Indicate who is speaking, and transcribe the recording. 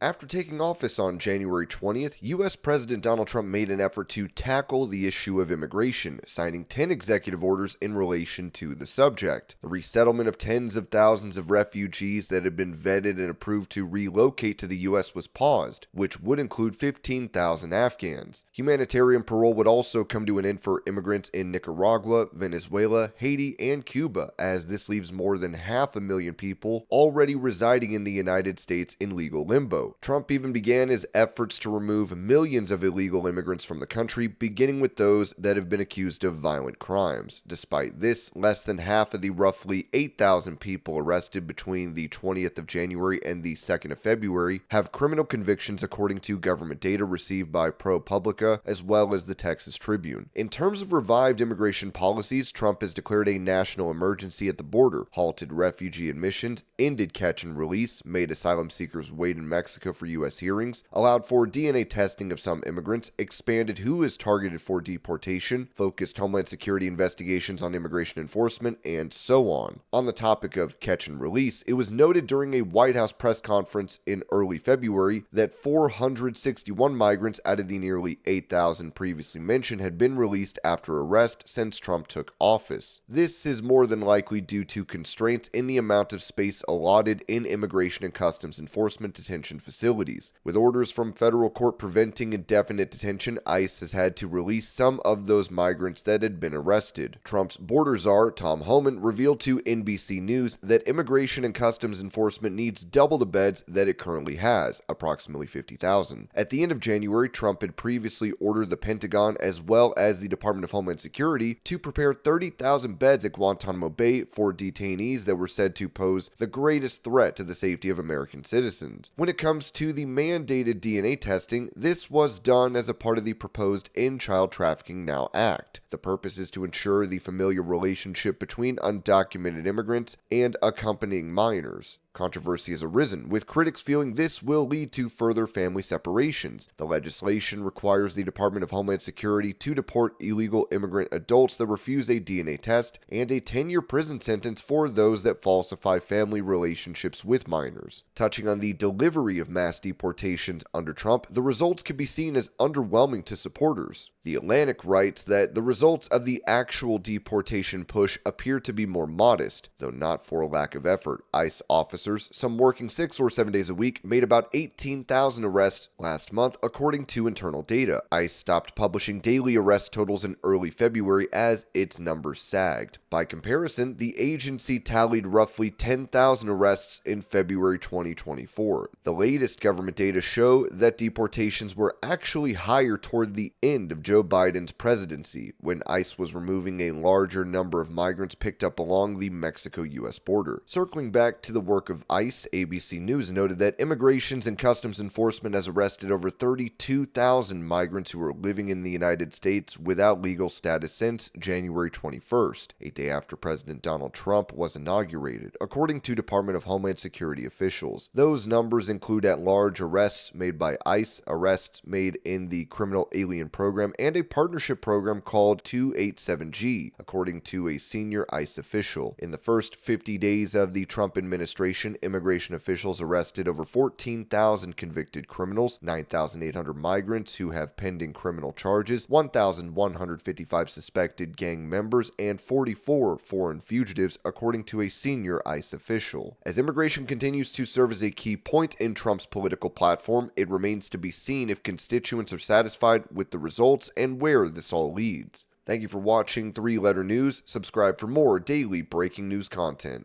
Speaker 1: After taking office on January 20th, U.S. President Donald Trump made an effort to tackle the issue of immigration, signing 10 executive orders in relation to the subject. The resettlement of tens of thousands of refugees that had been vetted and approved to relocate to the U.S. was paused, which would include 15,000 Afghans. Humanitarian parole would also come to an end for immigrants in Nicaragua, Venezuela, Haiti, and Cuba, as this leaves more than 500,000 people already residing in the United States in legal limbo. Trump even began his efforts to remove millions of illegal immigrants from the country, beginning with those that have been accused of violent crimes. Despite this, less than half of the roughly 8,000 people arrested between the 20th of January and the 2nd of February have criminal convictions, according to government data received by ProPublica as well as the Texas Tribune. In terms of revived immigration policies, Trump has declared a national emergency at the border, halted refugee admissions, ended catch and release, made asylum seekers wait in Mexico for U.S. hearings, allowed for DNA testing of some immigrants, expanded who is targeted for deportation, focused Homeland Security investigations on immigration enforcement, and so on. On the topic of catch and release, it was noted during a White House press conference in early February that 461 migrants out of the nearly 8,000 previously mentioned had been released after arrest since Trump took office. This is more than likely due to constraints in the amount of space allotted in immigration and customs enforcement detention facilities. With orders from federal court preventing indefinite detention, ICE has had to release some of those migrants that had been arrested. Trump's border czar, Tom Homan, revealed to NBC News that immigration and customs enforcement needs double the beds that it currently has, approximately 50,000. At the end of January, Trump had previously ordered the Pentagon as well as the Department of Homeland Security to prepare 30,000 beds at Guantanamo Bay for detainees that were said to pose the greatest threat to the safety of American citizens. When it comes to the mandated DNA testing, this was done as a part of the proposed End Child Trafficking Now Act. The purpose is to ensure the familial relationship between undocumented immigrants and accompanying minors. Controversy has arisen, with critics feeling this will lead to further family separations. The legislation requires the Department of Homeland Security to deport illegal immigrant adults that refuse a DNA test and a 10-year prison sentence for those that falsify family relationships with minors. Touching on the delivery of mass deportations under Trump, the results could be seen as underwhelming to supporters. The Atlantic writes that the results of the actual deportation push appear to be more modest, though not for a lack of effort. ICE officers, some working 6 or 7 days a week, made about 18,000 arrests last month, according to internal data. ICE stopped publishing daily arrest totals in early February as its numbers sagged. By comparison, the agency tallied roughly 10,000 arrests in February 2024. The latest government data show that deportations were actually higher toward the end of Joe Biden's presidency, when ICE was removing a larger number of migrants picked up along the Mexico-U.S. border. Circling back to the work of ICE, ABC News noted that Immigrations and Customs Enforcement has arrested over 32,000 migrants who are living in the United States without legal status since January 21st, a day after President Donald Trump was inaugurated, according to Department of Homeland Security officials. Those numbers include at-large arrests made by ICE, arrests made in the Criminal Alien Program, and a partnership program called 287G, according to a senior ICE official. In the first 50 days of the Trump administration, immigration officials arrested over 14,000 convicted criminals, 9,800 migrants who have pending criminal charges, 1,155 suspected gang members, and 44 foreign fugitives, according to a senior ICE official. As immigration continues to serve as a key point in Trump's political platform, it remains to be seen if constituents are satisfied with the results and where this all leads. Thank you for watching 3 Letter News. Subscribe for more daily breaking news content.